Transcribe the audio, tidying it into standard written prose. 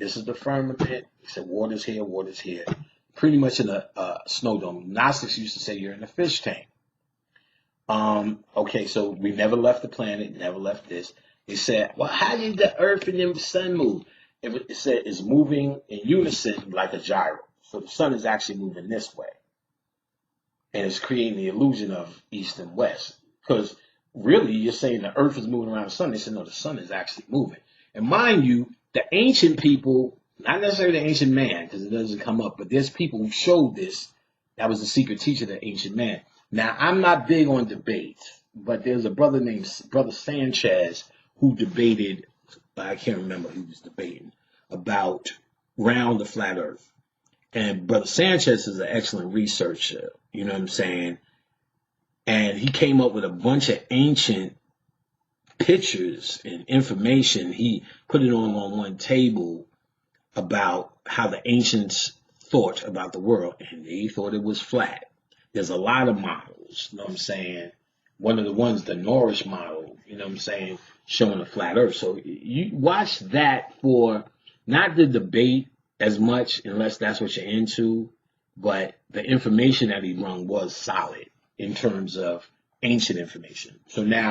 This is the firmament. He said, water's here, water's here. Pretty much in a snow dome. Gnostics used to say you're in a fish tank. Okay, so we never left the planet, never left this. He said, well, how did the Earth and the sun move? It said it's moving in unison like a gyro. So the sun is actually moving this way. And it's creating the illusion of east and west. Because really, you're saying the Earth is moving around the sun. They said, no, the sun is actually moving. And mind you, the ancient people, not necessarily the ancient man, because it doesn't come up, but there's people who showed this. That was the secret teacher, the ancient man. Now, I'm not big on debate, but there's a brother named Brother Sanchez who debated, I can't remember who was debating, about round the flat earth. And Brother Sanchez is an excellent researcher, you know what I'm saying? And he came up with a bunch of ancient pictures and information. He put it on one table about how the ancients thought about the world, and they thought it was flat. There's a lot of models, you know what I'm saying? One of the ones, the Norrish model, you know what I'm saying, showing a flat earth. So you watch that for not the debate as much, unless that's what you're into, but the information that he rung was solid in terms of ancient information. So now